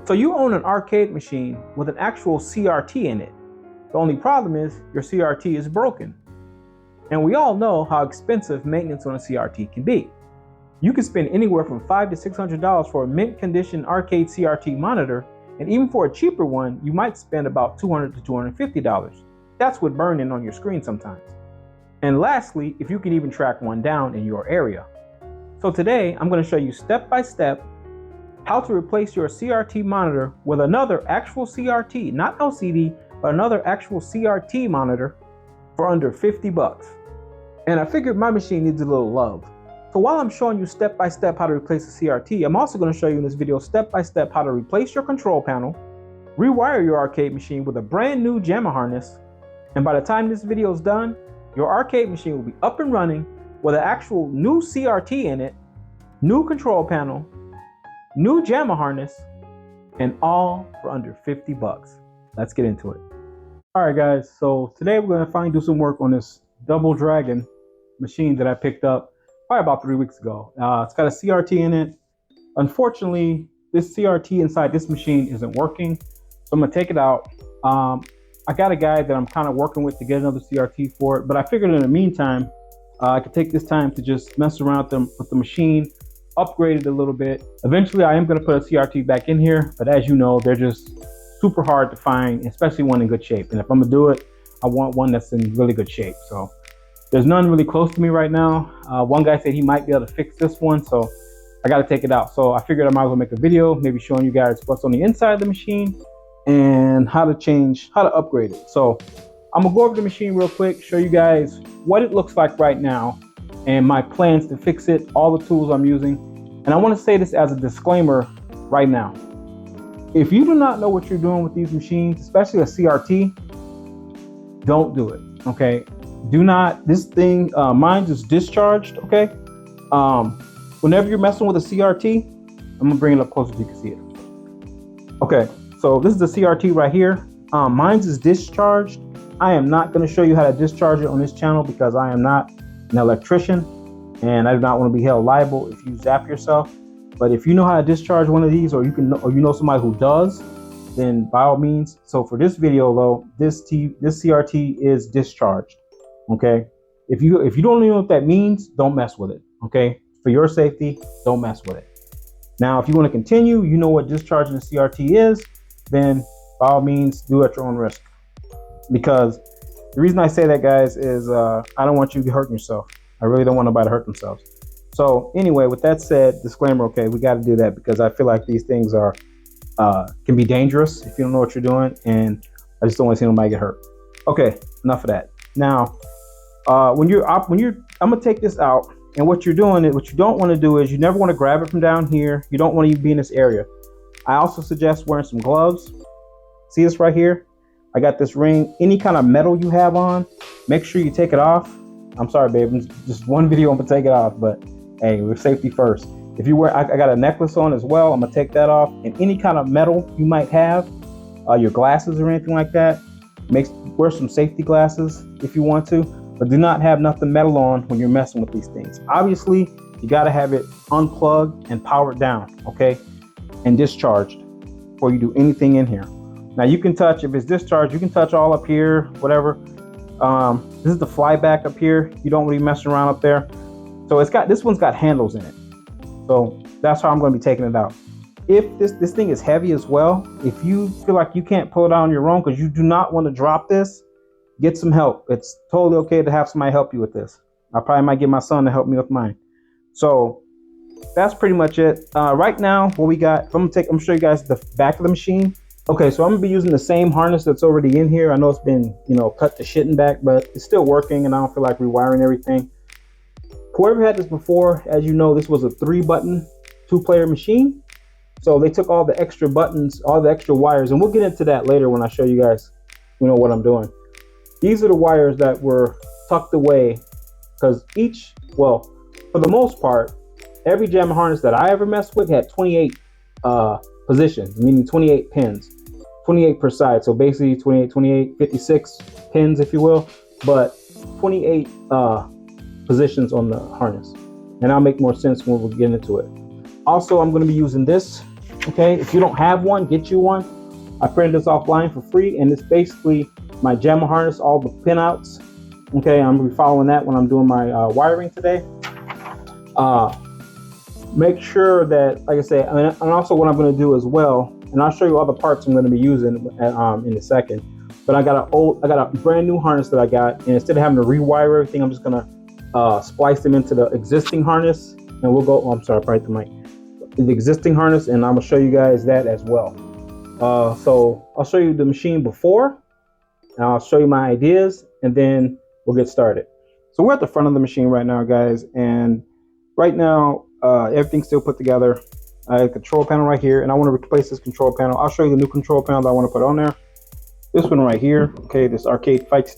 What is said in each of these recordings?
So you own an arcade machine with an actual CRT in it. The only problem is your CRT is broken. And we all know how expensive maintenance on a CRT can be. You can spend anywhere from $500 to $600 for a mint condition Arcade CRT monitor, and even for a cheaper one, you might spend about $200 to $250. That's with burn-in on your screen sometimes. And lastly, if you can even track one down in your area. So today, I'm going to show you step by step how to replace your CRT monitor with another actual CRT, not LCD, but another actual CRT monitor for under 50 bucks. And I figured my machine needs a little love. So while I'm showing you step by step how to replace a CRT, I'm also going to show you in this video step by step how to replace your control panel, rewire your arcade machine with a brand new JAMA harness, and by the time this video is done, your arcade machine will be up and running with an actual new CRT in it, new control panel, new JAMA harness, and all for under 50 bucks. Let's get into it. All right, guys, so today we're going to do some work on this Double Dragon machine that I picked up probably about 3 weeks ago. It's got a CRT in it. Unfortunately, this CRT inside this machine isn't working, so I'm going to take it out. I got a guy that I'm kind of working with to get another CRT for it, but I figured in the meantime, I could take this time to just mess around with the machine, upgrade it a little bit. Eventually, I am going to put a CRT back in here, but as you know, they're just super hard to find, especially one in good shape. And if I'm going to do it, I want one that's in really good shape. So there's none really close to me right now. One guy said he might be able to fix this one, so I got to take it out. So I figured I might as well make a video, maybe showing you guys what's on the inside of the machine and how to upgrade it. So I'm gonna go over the machine real quick, show you guys what it looks like right now and my plans to fix it, all the tools I'm using. And I want to say this as a disclaimer right now. If you do not know what you're doing with these machines, especially a CRT, don't do it, okay? Do not, this thing, mine is discharged, okay? Whenever you're messing with a CRT, I'm gonna bring it up closer so you can see it. Okay, so this is the CRT right here. Mine's is discharged. I am not gonna show you how to discharge it on this channel because I am not an electrician and I do not want to be held liable if you zap yourself. But if you know how to discharge one of these, or you know somebody who does, then by all means. So for this video though, this CRT is discharged. Okay, if you don't even know what that means, don't mess with it. Okay, for your safety, don't mess with it. Now, if you want to continue, you know what discharging the CRT is, then by all means, do it at your own risk. Because the reason I say that, guys, is I don't want you to hurt yourself. I really don't want nobody to hurt themselves. So anyway, with that said, disclaimer, okay, we got to do that because I feel like these things are can be dangerous if you don't know what you're doing, and I just don't want to see nobody get hurt. Okay, enough of that. Now, I'm gonna take this out, and what you're doing is, what you don't want to do is, you never want to grab it from down here. You don't want to be in this area. I also suggest wearing some gloves. See this right here? I got this ring. Any kind of metal you have on, make sure you take it off. I'm sorry, babe, just one video I'm gonna take it off, but hey, with safety first. If you wear, I got a necklace on as well. I'm gonna take that off. And any kind of metal you might have, your glasses or anything like that, wear some safety glasses if you want to, but do not have nothing metal on when you're messing with these things. Obviously, you gotta have it unplugged and powered down, okay, and discharged before you do anything in here. Now you can touch, if it's discharged, you can touch all up here, whatever. This is the flyback up here. You don't really mess around up there. So this one's got handles in it. So that's how I'm going to be taking it out. If this thing is heavy as well, if you feel like you can't pull it out on your own because you do not want to drop this, get some help. It's totally okay to have somebody help you with this. I probably might get my son to help me with mine. So that's pretty much it. Right now, what we got, I'm gonna show you guys the back of the machine. Okay, so I'm gonna be using the same harness that's already in here. I know it's been, cut to shit and back, but it's still working and I don't feel like rewiring everything. Whoever had this before, as you know, this was a 3-button 2-player machine. So they took all the extra buttons, all the extra wires, and we'll get into that later when I show you guys, what I'm doing. These are the wires that were tucked away because for the most part, every JAMA harness that I ever messed with had 28 positions, meaning 28 pins, 28 per side. So basically 28, 56 pins, if you will, but 28 positions on the harness. And that'll make more sense when we get into it. Also, I'm going to be using this Okay, if you don't have one, get you one. I printed this offline for free, and it's basically my JAMA harness, all the pinouts. Okay, I'm gonna be following that when I'm doing my wiring today. Make sure that, like I said, and also what I'm gonna do as well, and I'll show you other parts I'm gonna be using in a second. But I got a brand new harness that I got, and instead of having to rewire everything, I'm just gonna splice them into the existing harness, and we'll go. Oh, I'm sorry, probably the mic. The existing harness, and I'm gonna show you guys that as well. So I'll show you the machine before, and I'll show you my ideas, and then we'll get started. So we're at the front of the machine right now, guys, and right now everything's still put together. I have a control panel right here, and I want to replace this control panel. I'll show you the new control panel that I want to put on there. This one right here, okay, this arcade fight,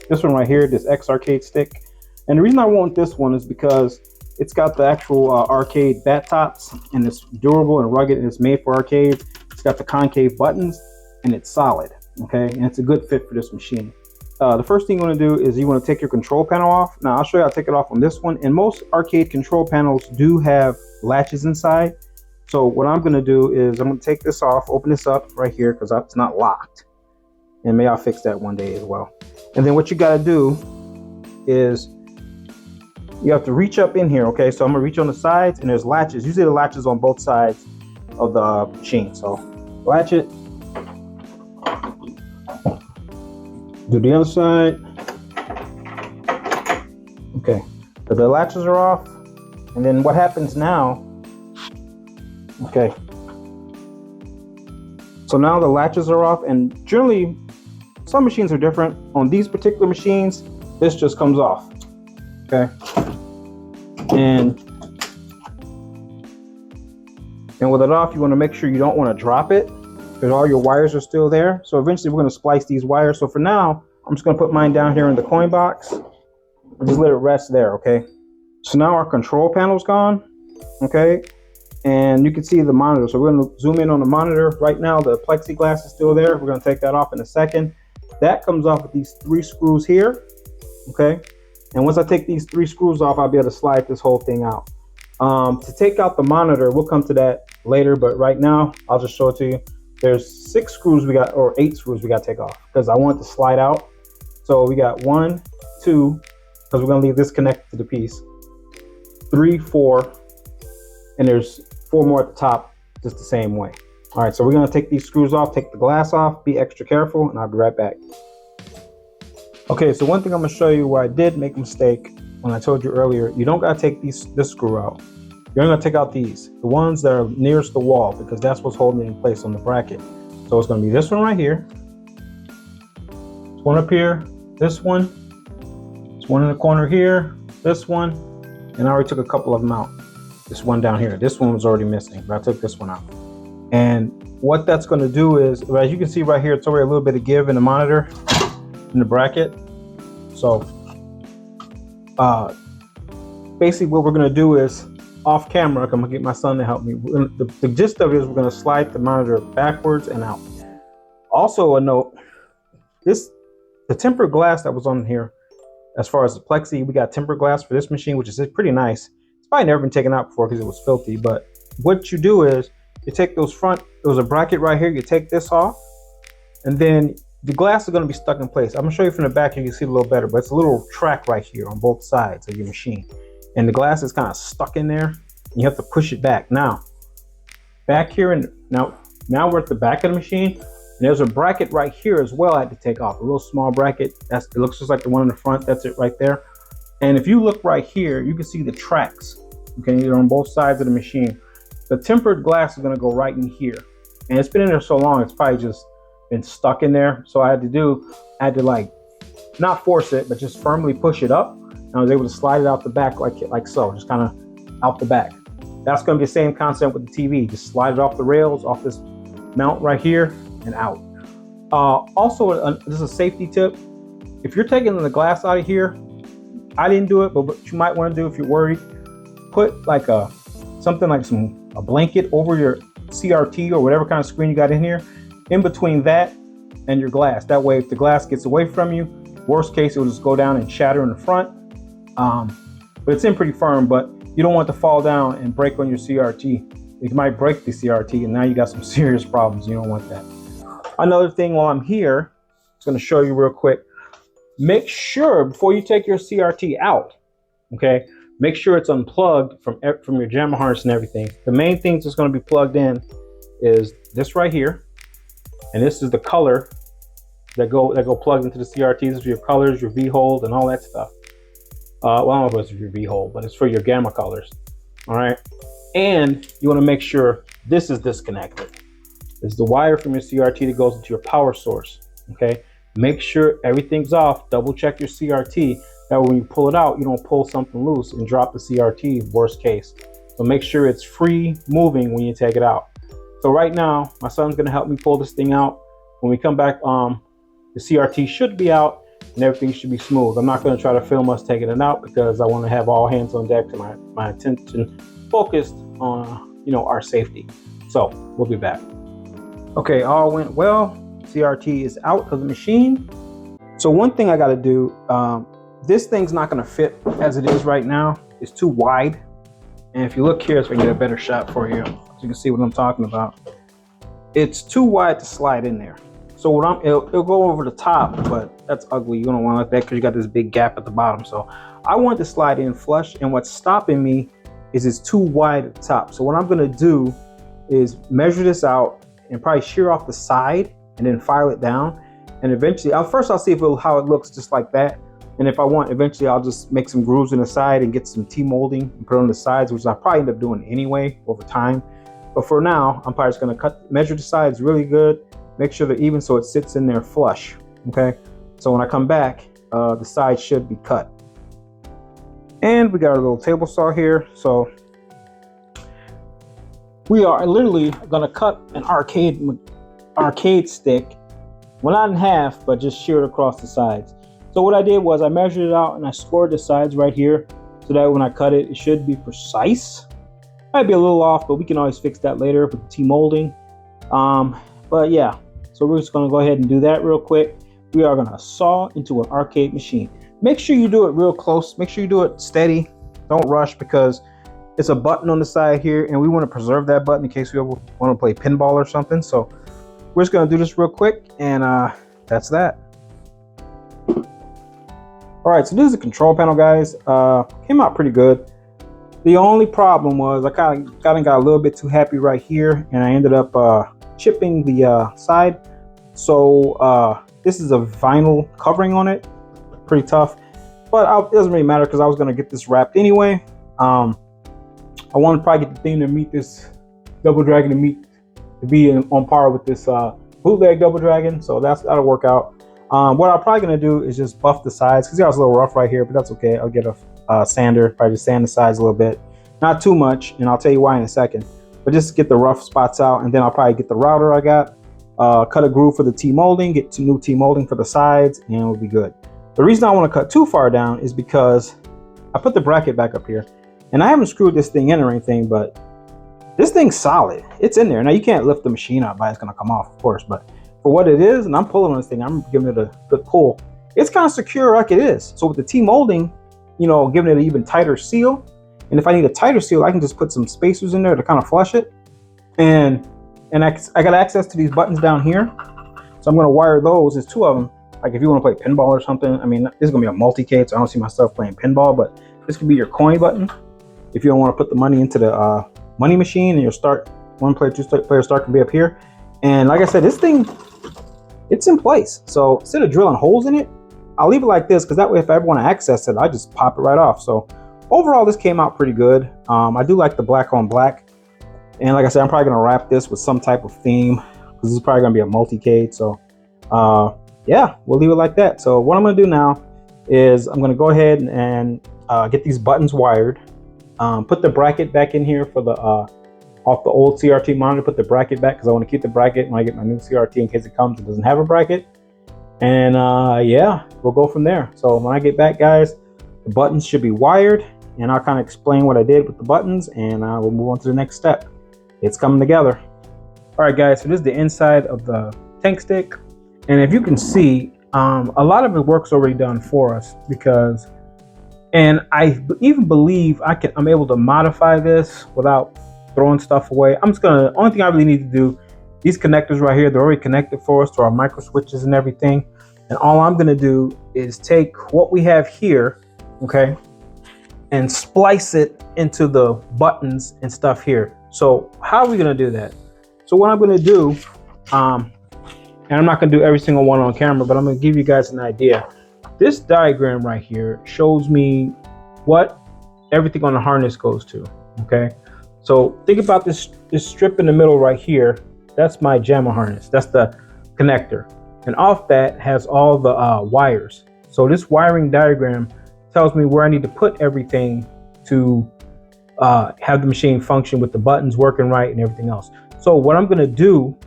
this one right here, this X arcade stick. And the reason I want this one is because it's got the actual arcade bat tops, and it's durable and rugged, and it's made for arcades. It's got the concave buttons, and it's solid, okay? And it's a good fit for this machine. The first thing you want to do is you want to take your control panel off. Now I'll show you how to take it off on this one. And most arcade control panels do have latches inside. So what I'm going to do is I'm going to take this off, open this up right here because it's not locked. And maybe I'll fix that one day as well. And then what you got to do is you have to reach up in here, okay? So I'm gonna reach on the sides, and there's latches. Usually the latches on both sides of the machine. So latch it. Do the other side. Okay, so the latches are off. And then what happens now, okay. So now the latches are off, and generally some machines are different. On these particular machines, this just comes off, okay? And with it off, you want to make sure you don't want to drop it because all your wires are still there. So eventually we're going to splice these wires. So for now, I'm just going to put mine down here in the coin box and just let it rest there, okay? So now our control panel's gone, okay? And you can see the monitor. So we're going to zoom in on the monitor. Right now, the plexiglass is still there. We're going to take that off in a second. That comes off with these 3 screws here, okay? And once I take these 3 screws off, I'll be able to slide this whole thing out. To take out the monitor, we'll come to that later, but right now, I'll just show it to you. There's 6 screws we got, or 8 screws we got to take off because I want it to slide out. So we got 1, 2, because we're going to leave this connected to the piece, 3, 4, and there's 4 more at the top, just the same way. All right, so we're going to take these screws off, take the glass off, be extra careful, and I'll be right back. Okay, so one thing I'm going to show you where I did make a mistake when I told you earlier, you don't got to take this screw out. You're going to take out these, the ones that are nearest the wall, because that's what's holding it in place on the bracket. So it's going to be this one right here, this one up here, this one, this one in the corner here, this one, and I already took a couple of them out. This one down here, this one was already missing, but I took this one out. And what that's going to do is, as you can see right here, it's already a little bit of give in the monitor, in the bracket. So basically what we're going to do is, off camera, I'm going to get my son to help me. The gist of it is we're going to slide the monitor backwards and out. Also a note, the tempered glass that was on here, as far as the plexi, we got tempered glass for this machine, which is pretty nice. It's probably never been taken out before because it was filthy, but what you do is you take those front, there was a bracket right here, you take this off, and then the glass is going to be stuck in place. I'm going to show you from the back, you can see a little better, but it's a little track right here on both sides of your machine. And the glass is kind of stuck in there, and you have to push it back. Now, back here, and now we're at the back of the machine, and there's a bracket right here as well I had to take off, a little small bracket. It looks just like the one in the front, that's it right there. And if you look right here, you can see the tracks, okay, they're on both sides of the machine. The tempered glass is going to go right in here, and it's been in there so long, it's probably just been stuck in there. So I had to like, not force it, but just firmly push it up. And I was able to slide it out the back like so, just kind of out the back. That's going to be the same concept with the TV. Just slide it off the rails, off this mount right here, and out. Also, this is a safety tip. If you're taking the glass out of here, I didn't do it, but what you might want to do if you're worried, put like something like a blanket over your CRT or whatever kind of screen you got in here, in between that and your glass. That way, if the glass gets away from you, worst case, it will just go down and shatter in the front. But it's in pretty firm, but you don't want it to fall down and break on your CRT. it might break the CRT, and now you got some serious problems. You don't want that. Another thing while I'm here, I'm going to show you real quick. Make sure before you take your CRT out, okay, make sure it's unplugged from your jammer harness and everything. The main things that's going to be plugged in is this right here, and this is the color that go plugged into the CRT. This is your colors, your V-hold, and all that stuff. Well, I don't know if it's your V-hold, but it's for your gamma colors. All right, and you want to make sure this is disconnected. This is the wire from your CRT that goes into your power source. Okay, make sure everything's off. Double check your CRT. That way when you pull it out, you don't pull something loose and drop the CRT, worst case. So make sure it's free moving when you take it out. So right now, my son's gonna help me pull this thing out. When we come back, the CRT should be out and everything should be smooth. I'm not gonna try to film us taking it out because I wanna have all hands on deck and my attention focused on, our safety. So we'll be back. Okay, all went well. CRT is out of the machine. So one thing I gotta do, this thing's not gonna fit as it is right now. It's too wide. And if you look here, so I can get a better shot for you, so you can see what I'm talking about. It's too wide to slide in there. So it'll go over the top, but that's ugly. You don't want like that because you got this big gap at the bottom. So I want to slide in flush, and what's stopping me is it's too wide at the top. So what I'm gonna do is measure this out and probably shear off the side and then file it down. And eventually, first I'll see how it looks just like that. And if I want, eventually I'll just make some grooves in the side and get some T-molding and put it on the sides, which I'll probably end up doing anyway over time. But for now, I'm probably just gonna measure the sides really good, make sure they're even so it sits in there flush, okay? So when I come back, the sides should be cut. And we got our little table saw here. So we are literally gonna cut an arcade stick, well, not in half, but just shear it across the sides. So what I did was I measured it out and I scored the sides right here so that when I cut it, it should be precise. Might be a little off, but we can always fix that later with the T-molding. But yeah, so we're just gonna go ahead and do that real quick. We are gonna saw into an arcade machine. Make sure you do it real close. Make sure you do it steady. Don't rush because it's a button on the side here and we wanna preserve that button in case we ever wanna play pinball or something. So we're just gonna do this real quick and that's that. All right, so this is the control panel, guys. Came out pretty good. The only problem was I kind of got a little bit too happy right here, and I ended up chipping the side. So this is a vinyl covering on it, pretty tough. But it doesn't really matter because I was gonna get this wrapped anyway. I want to probably get the thing to meet this Double Dragon to be on par with this bootleg Double Dragon. So that'll work out. What I'm probably gonna do is just buff the sides because it's a little rough right here, but that's okay. I'll get a sander, probably just sand the sides a little bit, not too much, and I'll tell you why in a second. But just get the rough spots out, and then I'll probably get the router I got, cut a groove for the T-molding, get some new T-molding for the sides, and we'll be good. The reason I want to cut too far down is because I put the bracket back up here, and I haven't screwed this thing in or anything, but this thing's solid. It's in there. Now you can't lift the machine out, but it's gonna come off, of course, but for what it is, and I'm pulling on this thing, I'm giving it a good pull. It's kind of secure like it is. So with the T-molding, giving it an even tighter seal. And if I need a tighter seal, I can just put some spacers in there to kind of flush it. And I got access to these buttons down here. So I'm gonna wire those, there's two of them. Like if you wanna play pinball or something, I mean, this is gonna be a multi-cade, so I don't see myself playing pinball, but this could be your coin button. If you don't wanna put the money into the money machine and your start, one player, two player start can be up here. And like I said, this thing, it's in place. So instead of drilling holes in it, I'll leave it like this because that way if I ever want to access it, I just pop it right off. So overall, this came out pretty good. I do like the black on black. And like I said, I'm probably going to wrap this with some type of theme because this is probably going to be a multi-cade. So yeah, we'll leave it like that. So what I'm going to do now is I'm going to go ahead and get these buttons wired. Put the bracket back in here for the off the old CRT monitor, put the bracket back because I want to keep the bracket when I get my new CRT in case it comes, it doesn't have a bracket. And yeah, we'll go from there. So when I get back, guys, the buttons should be wired and I'll kind of explain what I did with the buttons and we'll move on to the next step. It's coming together. All right, guys, so this is the inside of the tank stick. And if you can see, a lot of the work's already done for us and I even believe I'm able to modify this without throwing stuff away. Only thing I really need to do, these connectors right here, they're already connected for us to our micro switches and everything. And all I'm gonna do is take what we have here, okay, and splice it into the buttons and stuff here. So how are we gonna do that? So what I'm gonna do, and I'm not gonna do every single one on camera, but I'm gonna give you guys an idea. This diagram right here shows me what everything on the harness goes to, okay? So think about this strip in the middle right here. That's my JAMA harness. That's the connector. And off that has all the wires. So this wiring diagram tells me where I need to put everything to have the machine function with the buttons working right and everything else. So what I'm gonna do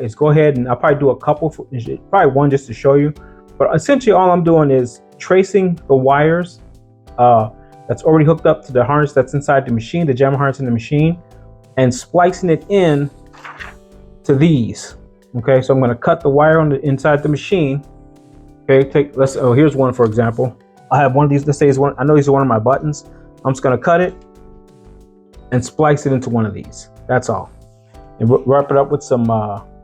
is go ahead and I'll probably do a couple, probably one just to show you. But essentially all I'm doing is tracing the wires that's already hooked up to the harness that's inside the machine, the JAMA harness in the machine, and splicing it in to these. Okay, so I'm going to cut the wire on the inside the machine. Okay, here's one for example. I have one of these. Let's say I know these are one of my buttons. I'm just going to cut it and splice it into one of these. That's all. And wrap it up with some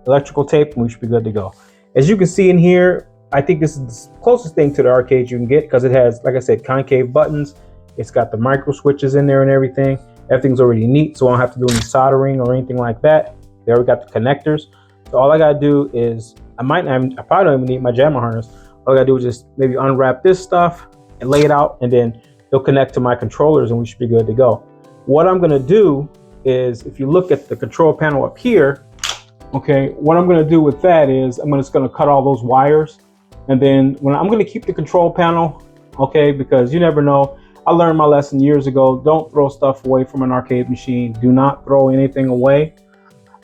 electrical tape, and we should be good to go. As you can see in here, I think this is the closest thing to the arcade you can get because it has, like I said, concave buttons. It's got the micro switches in there and everything. Everything's already neat, so I don't have to do any soldering or anything like that. They already got the connectors. So all I gotta do is, I probably don't even need my JAMA harness. All I gotta do is just maybe unwrap this stuff and lay it out, and then it'll connect to my controllers and we should be good to go. What I'm gonna do is, if you look at the control panel up here, okay, what I'm gonna do with that is I'm just gonna cut all those wires. And then I'm gonna keep the control panel, okay, because you never know. I learned my lesson years ago. Don't throw stuff away from an arcade machine. Do not throw anything away.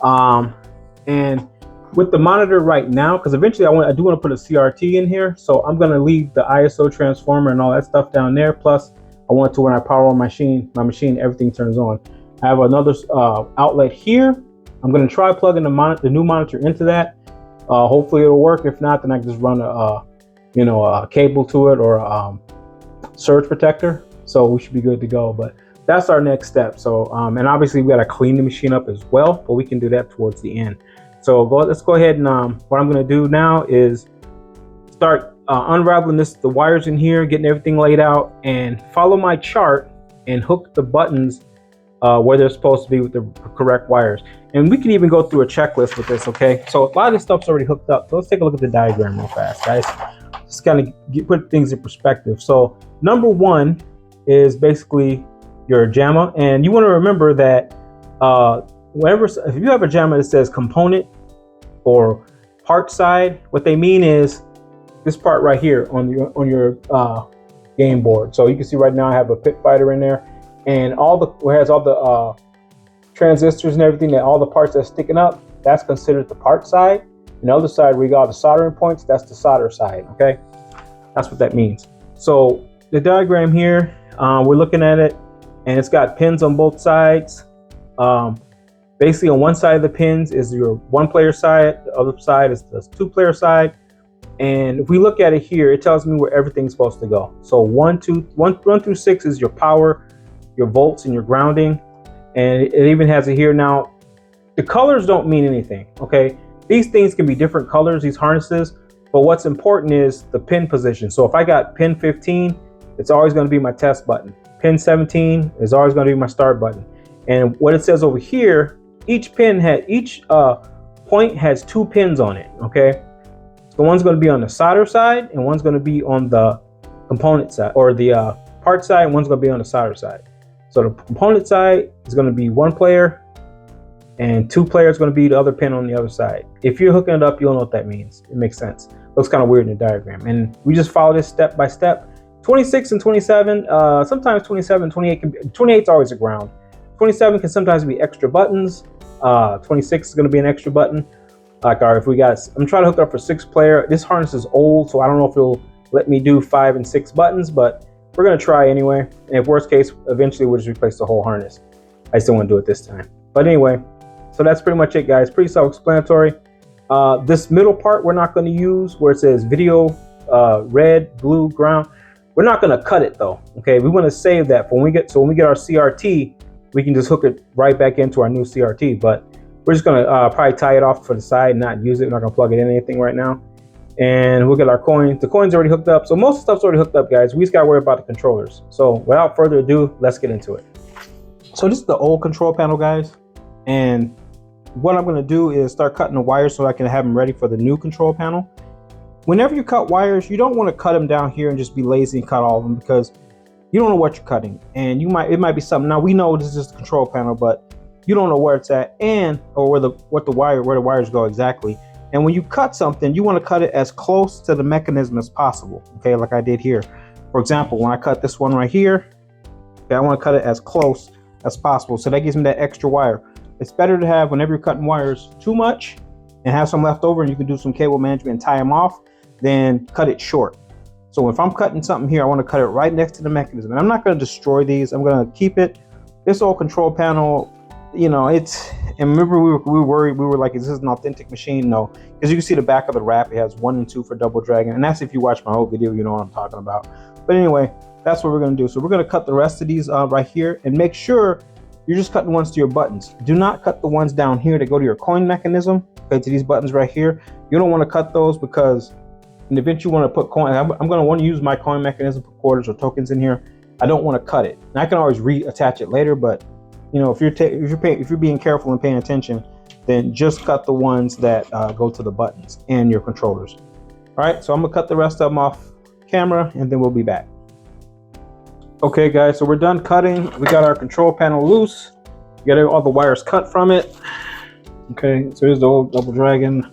And with the monitor right now, because eventually I do want to put a CRT in here, so I'm gonna leave the ISO transformer and all that stuff down there. Plus, I want to, when I power on my machine, everything turns on. I have another outlet here. I'm gonna try plugging the new monitor into that. Hopefully it'll work. If not, then I can just run a cable to it or a surge protector. So we should be good to go. But that's our next step. So and obviously we got to clean the machine up as well, but we can do that towards the end. So let's go ahead and what I'm going to do now is start unraveling the wires in here, getting everything laid out, and follow my chart and hook the buttons where they're supposed to be with the correct wires. And we can even go through a checklist with this, okay? So a lot of this stuff's already hooked up. So let's take a look at the diagram real fast, guys. Just kind of put things in perspective. So number one is basically your JAMA. And you want to remember that if you have a JAMA that says component or part side, what they mean is this part right here on your game board. So you can see right now I have a pit fighter in there, and it has all the transistors and everything, that all the parts that's sticking up, that's considered the part side. And the other side where you got all the soldering points, that's the solder side, okay? That's what that means. So the diagram here, we're looking at it, and it's got pins on both sides. Basically on one side of the pins is your one-player side, the other side is the two-player side. And if we look at it here, it tells me where everything's supposed to go. So 1 through 6 is your power, your volts, and your grounding. And it even has it here. Now, the colors don't mean anything, okay? These things can be different colors, these harnesses, but what's important is the pin position. So if I got pin 15, it's always going to be my test button. Pin 17 is always going to be my start button. And what it says over here, each point has 2 pins on it, okay? So one's going to be on the solder side, and one's going to be on the component side, or the part side, and one's going to be on the solder side. So the component side is going to be 1 player, and 2 players going to be the other pin on the other side. If you're hooking it up, you'll know what that means. It makes sense. Looks kind of weird in the diagram. And we just follow this step by step. 26 and 27, sometimes 27, 28 can be, 28 is always a ground. 27 can sometimes be extra buttons. 26 is going to be an extra button. Like if we got, I'm trying to hook up for 6 player. This harness is old, so I don't know if it'll let me do 5 and 6 buttons, but we're going to try anyway. And if worst case, eventually we'll just replace the whole harness. I still want to do it this time. But anyway, so that's pretty much it, guys. Pretty self-explanatory. This middle part we're not going to use, where it says video, red, blue, ground. We're not going to cut it though. Okay, we want to save that for when we get our CRT. we can just hook it right back into our new CRT. But we're just gonna probably tie it off for the side and not use it. We're not gonna plug it in anything right now. And we'll get our coins. The coin's already hooked up. So most of the stuff's already hooked up, guys. We just gotta worry about the controllers. So without further ado, let's get into it. So this is the old control panel, guys. And what I'm gonna do is start cutting the wires so I can have them ready for the new control panel. Whenever you cut wires, you don't want to cut them down here and just be lazy and cut all of them, because you don't know what you're cutting, and it might be something. Now we know this is the control panel, but you don't know where it's at or where the wires go exactly. And when you cut something, you want to cut it as close to the mechanism as possible. Okay, like I did here. For example, when I cut this one right here, okay, I want to cut it as close as possible. So that gives me that extra wire. It's better to have, whenever you're cutting wires, too much and have some left over, and you can do some cable management and tie them off, then cut it short. So if I'm cutting something here, I want to cut it right next to the mechanism. And I'm not going to destroy these. I'm going to keep it. This old control panel, you know, and remember we were worried. We were like, is this an authentic machine? No, because you can see the back of the wrap. It has 1 and 2 for Double Dragon. And that's if you watch my whole video, you know what I'm talking about. But anyway, that's what we're going to do. So we're going to cut the rest of these right here, and make sure you're just cutting ones to your buttons. Do not cut the ones down here that go to your coin mechanism, okay, to these buttons right here. You don't want to cut those, because in the event you want to put coin, I'm going to want to use my coin mechanism for quarters or tokens in here. I don't want to cut it. And I can always reattach it later, but you know, if you're being careful and paying attention, then just cut the ones that go to the buttons and your controllers. All right, so I'm gonna cut the rest of them off camera, and then we'll be back. Okay, guys, so we're done cutting. We got our control panel loose. We got all the wires cut from it. Okay, so here's the old Double Dragon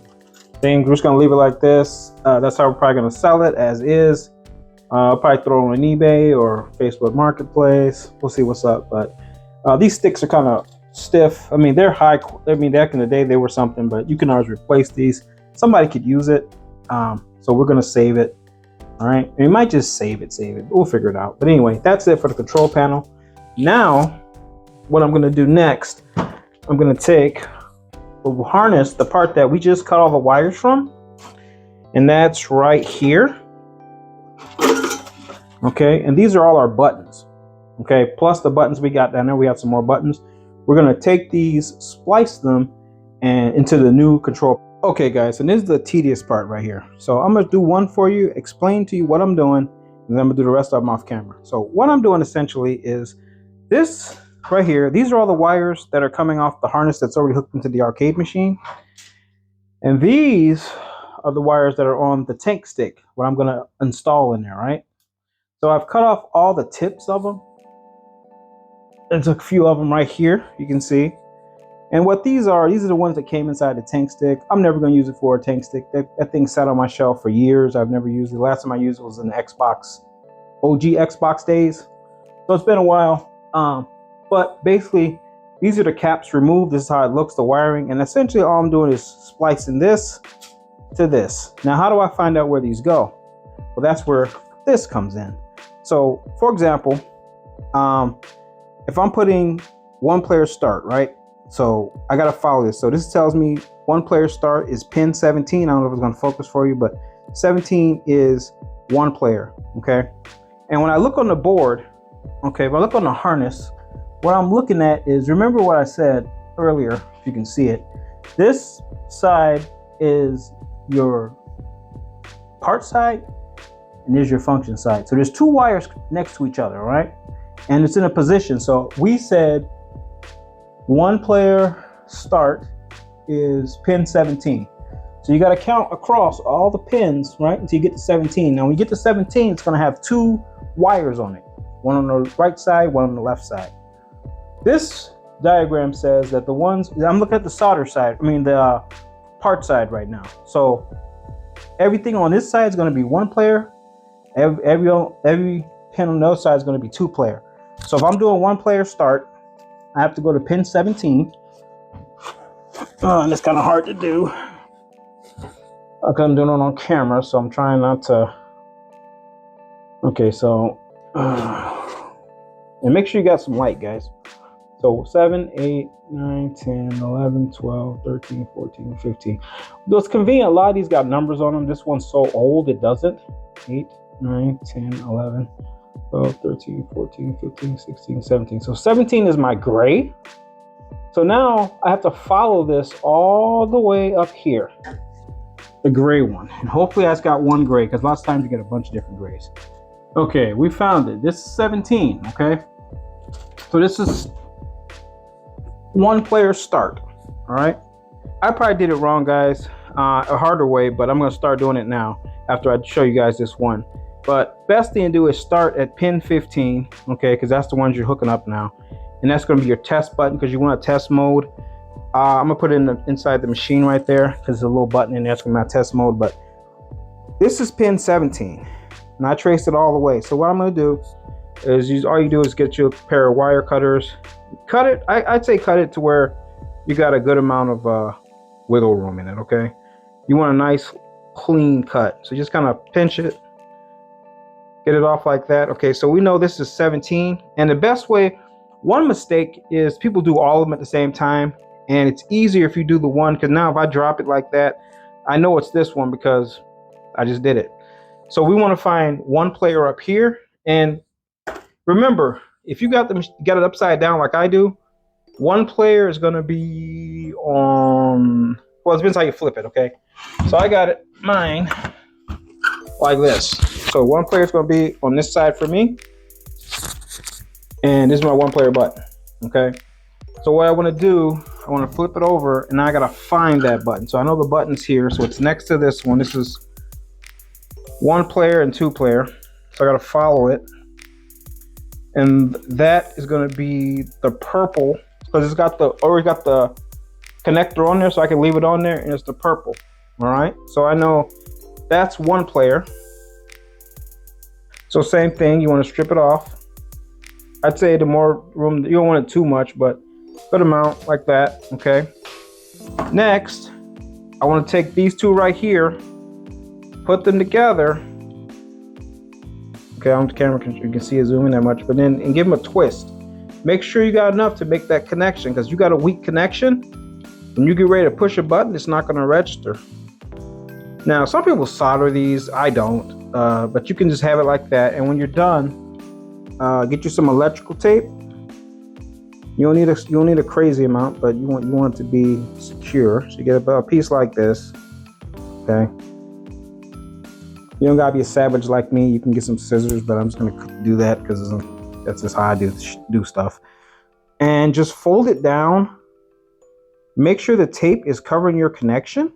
thing. We're just gonna leave it like this. That's how we're probably gonna sell it, as is. I'll probably throw it on eBay or Facebook Marketplace. We'll see what's up. But these sticks are kind of stiff. I mean, they're high. I mean, back in the day they were something, but you can always replace these. Somebody could use it. So we're gonna save it. All right, we might just save it. We'll figure it out. But anyway, that's it for the control panel. Now, what I'm gonna do next, I'm gonna take the harness, the part that we just cut all the wires from, and that's right here. Okay, and these are all our buttons. Okay, plus the buttons we got down there. We have some more buttons. We're gonna take these, splice them, and into the new control. Okay, guys, and this is the tedious part right here. So I'm gonna do one for you, explain to you what I'm doing, and then I'm gonna do the rest of them off camera. So what I'm doing essentially is this right here. These are all the wires that are coming off the harness that's already hooked into the arcade machine. And these are the wires that are on the tank stick, what I'm gonna install in there, right? So I've cut off all the tips of them. There's a few of them right here, you can see. And what these are the ones that came inside the tank stick. I'm never going to use it for a tank stick. That thing sat on my shelf for years. I've never used it. The last time I used it was in the Xbox, OG Xbox days. So it's been a while. But basically, these are the caps removed. This is how it looks, the wiring. And essentially all I'm doing is splicing this to this. Now, how do I find out where these go? Well, that's where this comes in. So, for example, if I'm putting one player start, right? So I gotta follow this. So this tells me one player start is pin 17. I don't know if it's gonna focus for you, but 17 is one player, okay? And when I look on the board, okay, if I look on the harness, what I'm looking at is, remember what I said earlier, if you can see it, this side is your part side, and there's your function side. So there's two wires next to each other, right? And it's in a position. So we said one player start is pin 17. So you got to count across all the pins, right, until you get to 17. Now when you get to 17, it's going to have two wires on it. One on the right side, one on the left side. This diagram says that the ones, I'm looking at the solder side, the part side right now. So everything on this side is going to be one player. Every pin on the other side is going to be two player. So if I'm doing one player start, I have to go to pin 17. And it's kind of hard to do. I'm doing it on camera, so I'm trying not to. Okay, so and make sure you got some light, guys. So 7, 8, 9, 10, 11, 12, 13, 14, 15. Though it's convenient, a lot of these got numbers on them. This one's so old it doesn't. 8, 9, 10, 11, 12, 13, 14, 15, 16, 17. So 17 is my gray. So now I have to follow this all the way up here, the gray one. And hopefully I just got one gray, because lots of times you get a bunch of different grays. Okay, we found it. This is 17, okay? So this is one player start, all right? I probably did it wrong, guys, a harder way, but I'm gonna start doing it now after I show you guys this one. But best thing to do is start at pin 15, okay, because that's the ones you're hooking up now. And that's gonna be your test button, because you want a test mode. I'm gonna put it inside the machine right there, because there's a little button in there that's gonna be my test mode. But this is pin 17, and I traced it all the way. So what I'm gonna do is all you do is get you a pair of wire cutters. Cut it, I'd say cut it to where you got a good amount of wiggle room in it, okay? You want a nice clean cut. So just kind of pinch it, get it off like that. Okay, so we know this is 17. And the best way, one mistake is people do all of them at the same time. And it's easier if you do the one, because now if I drop it like that, I know it's this one because I just did it. So we want to find one player up here. And remember, if you got it upside down like I do, one player is going to be on, well, it depends how you flip it, okay? So I got mine like this. So one player is going to be on this side for me, and this is my one player button, okay? So what I want to do, I want to flip it over, and now I got to find that button. So I know the button's here, so it's next to this one. This is one player and two player, so I got to follow it. And that is going to be the purple, because it's got already got the connector on there, so I can leave it on there, and it's the purple. All right, so I know that's one player. So same thing, you want to strip it off. I'd say the more room, you don't want it too much, but good amount like that. Okay, next I want to take these two right here, put them together. Okay, on the camera you can see it zooming that much, but then and give them a twist. Make sure you got enough to make that connection, because you got a weak connection. When you get ready to push a button, it's not going to register. Now, some people solder these. I don't, but you can just have it like that. And when you're done, get you some electrical tape. You don't need a crazy amount, but you want it to be secure. So you get a piece like this. Okay. You don't gotta be a savage like me. You can get some scissors, but I'm just gonna do that because that's just how I do stuff. And just fold it down. Make sure the tape is covering your connection.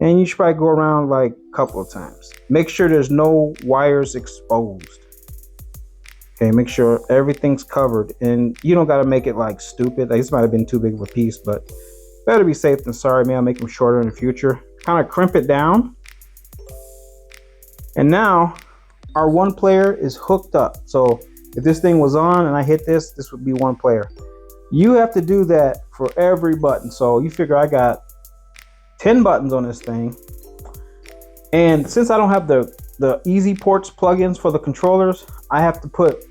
And you should probably go around like a couple of times. Make sure there's no wires exposed. Okay, make sure everything's covered. And you don't gotta make it like stupid. Like, this might have been too big of a piece, but better be safe than sorry. Maybe I'll make them shorter in the future. Kind of crimp it down. And now our one player is hooked up. So if this thing was on and I hit this, this would be one player. You have to do that for every button. So you figure I got 10 buttons on this thing. And since I don't have the easy ports plugins for the controllers, I have to put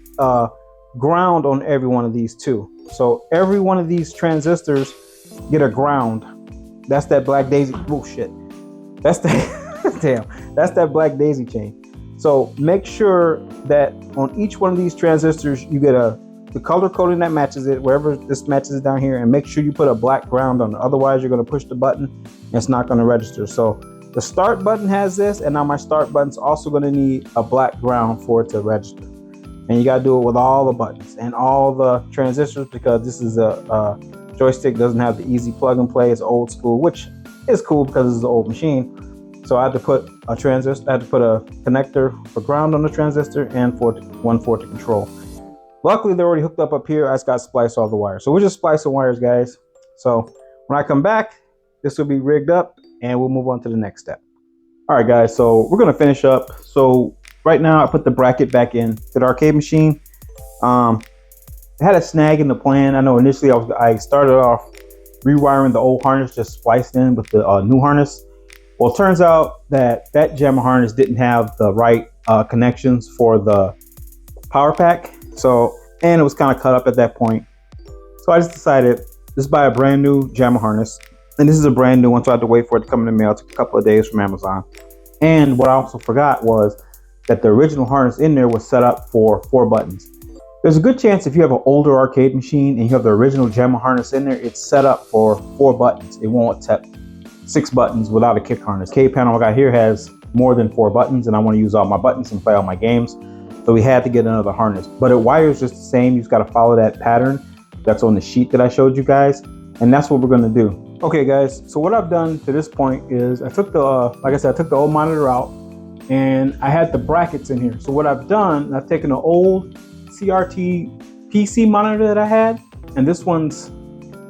ground on every one of these too. So every one of these transistors get a ground. That's that black daisy. Oh shit. That's the damn. That's that black daisy chain. So make sure that on each one of these transistors you get the color coding that matches it, wherever this matches it down here, and make sure you put a black ground on it. Otherwise you're going to push the button and it's not going to register. So the start button has this, and now my start button's also going to need a black ground for it to register. And you got to do it with all the buttons and all the transistors, because this is a joystick, doesn't have the easy plug and play. It's old school, which is cool because it's an old machine. So I had to put a transistor, I had to put a connector for ground on the transistor and one for it to control. Luckily, they're already hooked up here. I just got to splice all the wires. So we're just splicing wires, guys. So when I come back, this will be rigged up and we'll move on to the next step. All right, guys, so we're going to finish up. So right now I put the bracket back in to the arcade machine. I had a snag in the plan. I know initially I started off rewiring the old harness, just spliced in with the new harness. Well, it turns out that jammer harness didn't have the right connections for the power pack. So, and it was kind of cut up at that point. So I just decided just buy a brand new jammer harness. And this is a brand new one, so I had to wait for it to come in the mail. It took a couple of days from Amazon. And what I also forgot was that the original harness in there was set up for 4 buttons. There's a good chance if you have an older arcade machine and you have the original JAMA harness in there, it's set up for 4 buttons. It won't accept 6 buttons without a kick harness. The arcade panel I got here has more than 4 buttons, and I want to use all my buttons and play all my games. So we had to get another harness, but it wires just the same. You just got to follow that pattern that's on the sheet that I showed you guys, and that's what we're going to do. Okay guys, so what I've done to this point is I took the, like I said, I took the old monitor out, and I had the brackets in here. So what I've done, I've taken an old CRT PC monitor that I had, and this one's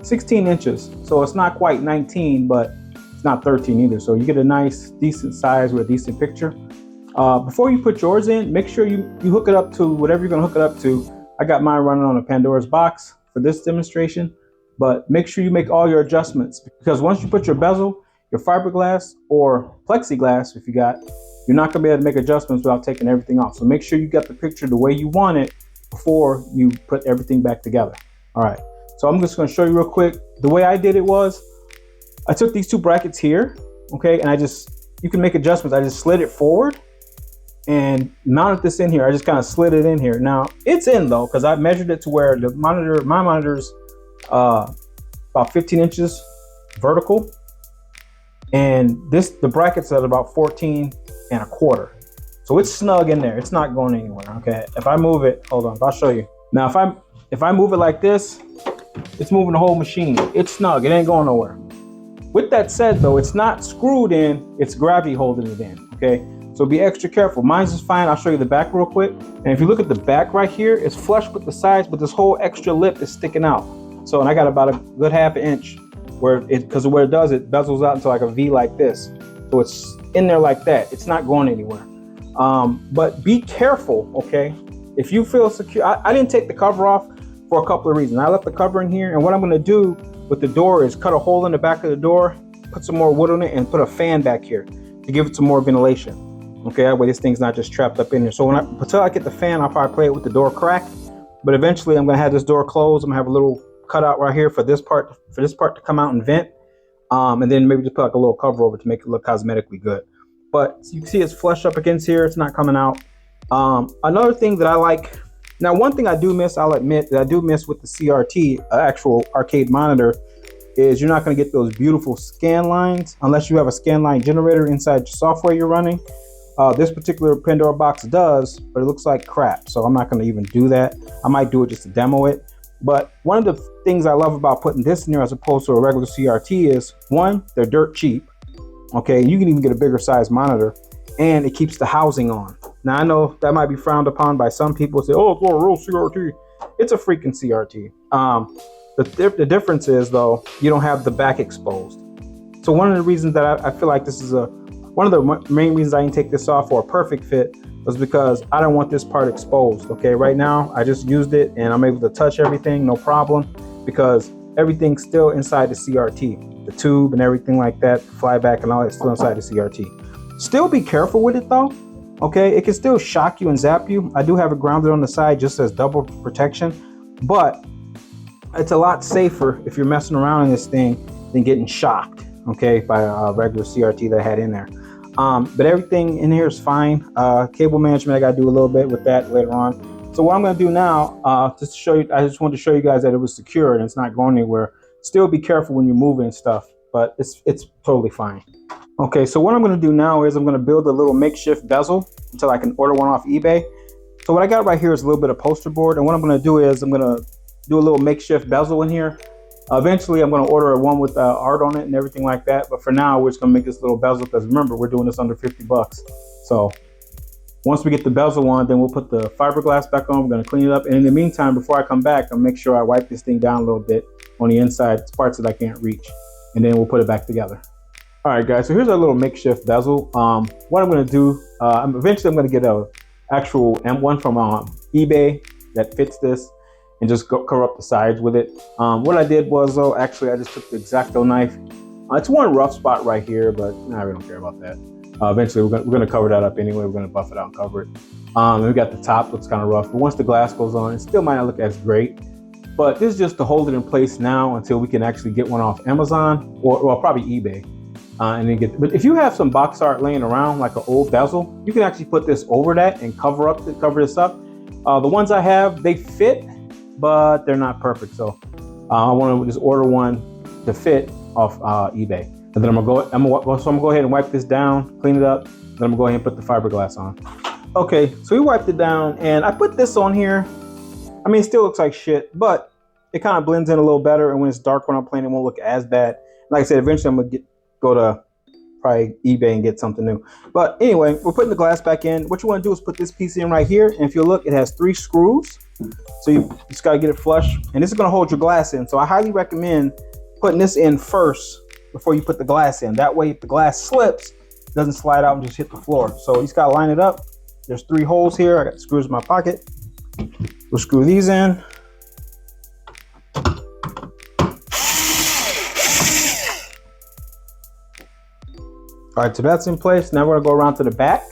16 inches. So it's not quite 19, but it's not 13 either. So you get a nice, decent size with a decent picture. Before you put yours in, make sure you hook it up to whatever you're gonna hook it up to. I got mine running on a Pandora's box for this demonstration, but make sure you make all your adjustments, because once you put your bezel, your fiberglass or plexiglass, if you got, you're not gonna be able to make adjustments without taking everything off. So make sure you got the picture the way you want it before you put everything back together. All right, so I'm just gonna show you real quick. The way I did it was, I took these 2 brackets here, okay, and you can make adjustments. I just slid it forward and mounted this in here. I just kind of slid it in here. Now it's in though, because I measured it to where the monitor, my monitor's about 15 inches vertical, and the bracket's at about 14.25. So it's snug in there. It's not going anywhere. Okay. If I move it, hold on, I'll show you. Now if I move it like this, it's moving the whole machine. It's snug. It ain't going nowhere. With that said though, it's not screwed in, it's gravity holding it in. Okay. So be extra careful. Mine's is fine. I'll show you the back real quick. And if you look at the back right here, it's flush with the sides, but this whole extra lip is sticking out. So, and I got about a good ½ inch because where it does, it bezels out into like a V like this. So it's in there like that. It's not going anywhere. But be careful, okay? If you feel secure, I didn't take the cover off for a couple of reasons. I left the cover in here, and what I'm gonna do with the door is cut a hole in the back of the door, put some more wood on it, and put a fan back here to give it some more ventilation. Okay, that way this thing's not just trapped up in there. So until I get the fan, I'll probably play it with the door cracked. But eventually I'm gonna have this door closed. I'm gonna have a little cutout right here for this part to come out and vent. And then maybe just put like a little cover over to make it look cosmetically good. But you can see it's flush up against here, it's not coming out. Another thing that I like, now one thing I do miss, I'll admit that I do miss with the CRT, actual arcade monitor, is you're not gonna get those beautiful scan lines unless you have a scan line generator inside your software you're running. This particular Pandora box does, but it looks like crap. So I'm not gonna even do that. I might do it just to demo it. But one of the things I love about putting this in there as opposed to a regular CRT is, one, they're dirt cheap. Okay, you can even get a bigger size monitor, and it keeps the housing on. Now I know that might be frowned upon by some people, say, oh, it's a real CRT. It's a freaking CRT. The difference is though, you don't have the back exposed. So one of the reasons that I feel like this is one of the main reasons I didn't take this off for a perfect fit was because I don't want this part exposed. Okay, right now I just used it and I'm able to touch everything, no problem, because everything's still inside the CRT. The tube and everything like that, flyback and all that's still inside the CRT. Still be careful with it though. Okay, it can still shock you and zap you. I do have it grounded on the side just as double protection, but it's a lot safer if you're messing around in this thing than getting shocked, okay, by a regular CRT that I had in there. But everything in here is fine. Cable management, I gotta do a little bit with that later on. So what I'm gonna do now, just to show you, I just wanted to show you guys that it was secure and it's not going anywhere. Still be careful when you're moving stuff, but it's totally fine. Okay, so what I'm gonna do now is I'm gonna build a little makeshift bezel until I can order one off eBay. So what I got right here is a little bit of poster board, and what I'm gonna do is I'm gonna do a little makeshift bezel in here. Eventually I'm gonna order one with art on it and everything like that, but for now we're just gonna make this little bezel because remember, we're doing this under 50 bucks. So once we get the bezel on, then we'll put the fiberglass back on, we're gonna clean it up, and in the meantime, before I come back, I'll make sure I wipe this thing down a little bit on the inside, parts that I can't reach, and then we'll put it back together. All right guys, so here's our little makeshift bezel. What I'm gonna do, eventually I'm gonna get a actual M1 from eBay that fits this and just cover up the sides with it. What I did was though, actually I just took the X-Acto knife. It's one rough spot right here, but I really don't care about that. Eventually we're gonna cover that up anyway. We're gonna buff it out and cover it. And we got the top, looks kind of rough, but once the glass goes on, it still might not look as great. But this is just to hold it in place now until we can actually get one off Amazon or probably eBay. and then but if you have some box art laying around, like an old bezel, you can actually put this over that and cover this up. The ones I have, they fit, but they're not perfect. So I want to just order one to fit off eBay. And then I'm gonna go ahead and wipe this down, clean it up. Then I'm gonna go ahead and put the fiberglass on. Okay, so we wiped it down, and I put this on here. I mean, it still looks like shit, but it kind of blends in a little better. And when it's dark when I'm playing, it won't look as bad. Like I said, eventually I'm gonna go to probably eBay and get something new. But anyway, we're putting the glass back in. What you want to do is put this piece in right here, and if you look, it has 3 screws. So you just gotta get it flush, and this is gonna hold your glass in. So I highly recommend putting this in first before you put the glass in. That way, if the glass slips, it doesn't slide out and just hit the floor. So you just gotta line it up. There's 3 holes here. I got the screws in my pocket. We'll screw these in. All right, so that's in place. Now we're gonna go around to the back.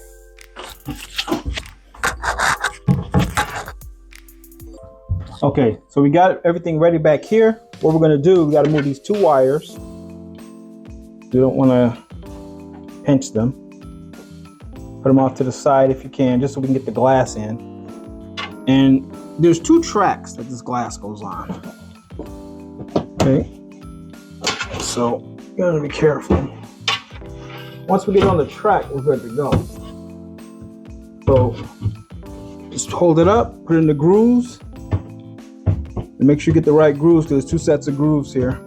Okay, so we got everything ready back here. What we're gonna do, we gotta move these 2 wires. You don't wanna pinch them. Put them off to the side if you can, just so we can get the glass in. And there's 2 tracks that this glass goes on. Okay, so you gotta be careful. Once we get on the track, we're good to go. So just hold it up, put it in the grooves, and make sure you get the right grooves, because there's 2 sets of grooves here.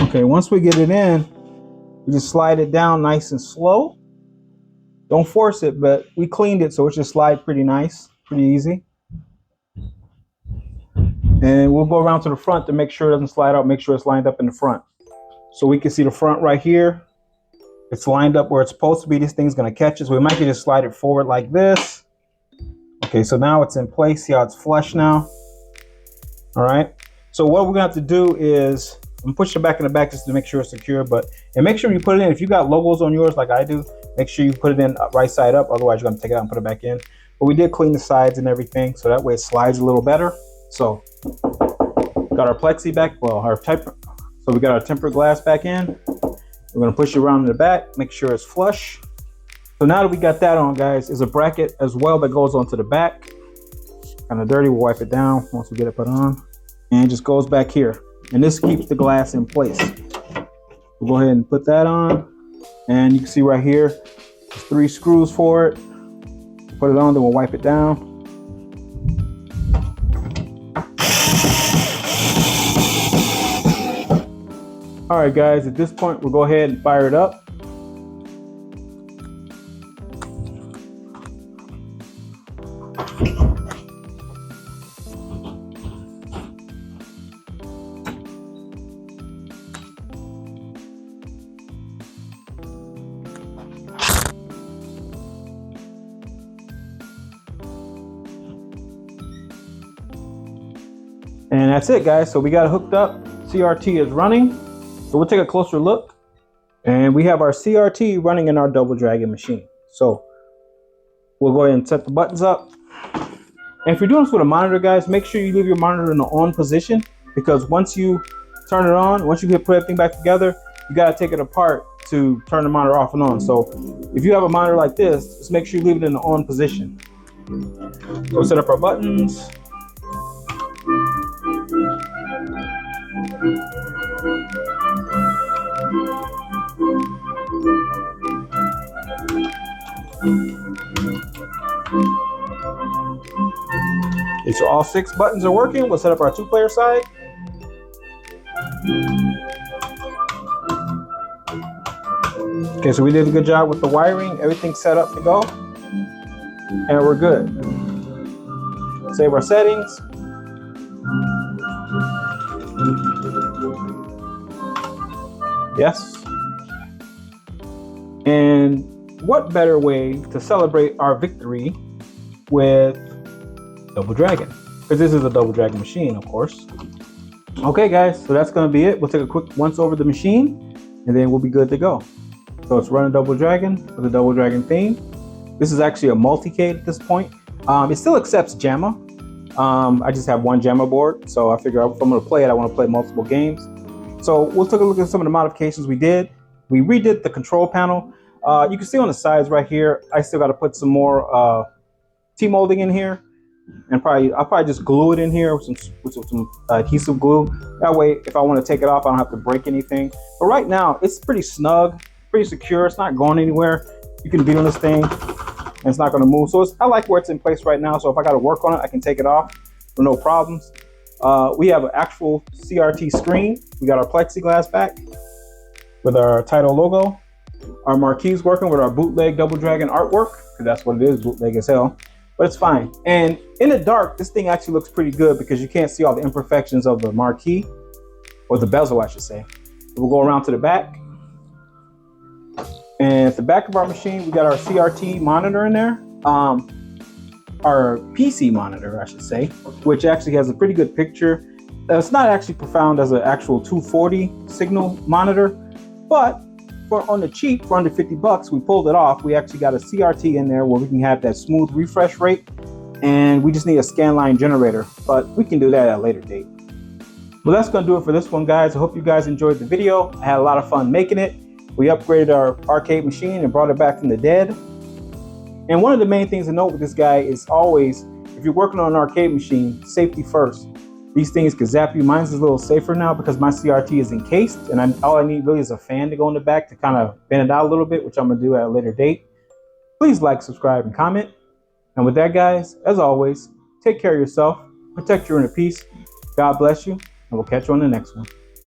Okay, once we get it in, we just slide it down nice and slow. Don't force it, but we cleaned it, so it should slide pretty nice, pretty easy. And we'll go around to the front to make sure it doesn't slide out, make sure it's lined up in the front. So we can see the front right here. It's lined up where it's supposed to be. This thing's gonna catch it, so we might just slide it forward like this. Okay, so now it's in place. See how it's flush now? All right, so what we're gonna have to do is, I'm pushing it back in the back just to make sure it's secure, and make sure you put it in. If you got logos on yours like I do, make sure you put it in right side up, otherwise you're gonna take it out and put it back in. But we did clean the sides and everything, so that way it slides a little better. So got our plexi back, so we got our tempered glass back in. We're gonna push it around in the back, make sure it's flush. So now that we got that on, guys, is a bracket as well that goes onto the back. Kind of dirty, we'll wipe it down once we get it put on. And it just goes back here. And this keeps the glass in place. We'll go ahead and put that on. And you can see right here, there's 3 screws for it. Put it on, then we'll wipe it down. All right, guys, at this point, we'll go ahead and fire it up. And that's it, guys. So we got it hooked up. CRT is running. So we'll take a closer look. And we have our CRT running in our double dragon machine. So we'll go ahead and set the buttons up. And if you're doing this with a monitor, guys, make sure you leave your monitor in the on position, because once you turn it on, once you put everything back together, you got to take it apart to turn the monitor off and on. So if you have a monitor like this, just make sure you leave it in the on position. So we'll set up our buttons. Okay, so all 6 buttons are working. We'll set up our 2-player side. Okay, so we did a good job with the wiring. Everything's set up to go. And we're good. Save our settings. Yes. And what better way to celebrate our victory with Double Dragon? Because this is a Double Dragon machine, of course. Okay, guys, so that's going to be it. We'll take a quick once over the machine, and then we'll be good to go. So it's running Double Dragon with a Double Dragon theme. This is actually a multi-cade at this point. It still accepts JAMA. I just have one JAMA board, so I figure if I'm going to play it, I want to play multiple games. So we'll take a look at some of the modifications we did. We redid the control panel. You can see on the sides right here, I still got to put some more T-molding in here, and I'll probably just glue it in here with some adhesive glue. That way, if I want to take it off, I don't have to break anything. But right now, it's pretty snug, pretty secure. It's not going anywhere. You can beat on this thing, and it's not going to move. So I like where it's in place right now. So if I got to work on it, I can take it off with no problems. We have an actual CRT screen. We got our plexiglass back with our title logo. Our marquee's working with our bootleg Double Dragon artwork, because that's what it is, bootleg as hell. But it's fine. And in the dark, this thing actually looks pretty good because you can't see all the imperfections of the marquee, or the bezel, I should say. We'll go around to the back. And at the back of our machine, we got our CRT monitor in there. Our PC monitor, I should say, which actually has a pretty good picture. It's not actually profound as an actual 240 signal monitor, but on the cheap, for under 50 bucks, we pulled it off. We actually got a CRT in there where we can have that smooth refresh rate, and we just need a scanline generator, but we can do that at a later date. Well, that's gonna do it for this one, guys. I hope you guys enjoyed the video. I had a lot of fun making it. We upgraded our arcade machine and brought it back from the dead. And one of the main things to note with this guy is always, if you're working on an arcade machine, safety first. These things could zap you. Mine's a little safer now because my CRT is encased, and all I need really is a fan to go in the back to kind of bend it out a little bit, which I'm gonna do at a later date. Please like, subscribe, and comment. And with that, guys, as always, take care of yourself, protect your inner peace. God bless you, and we'll catch you on the next one.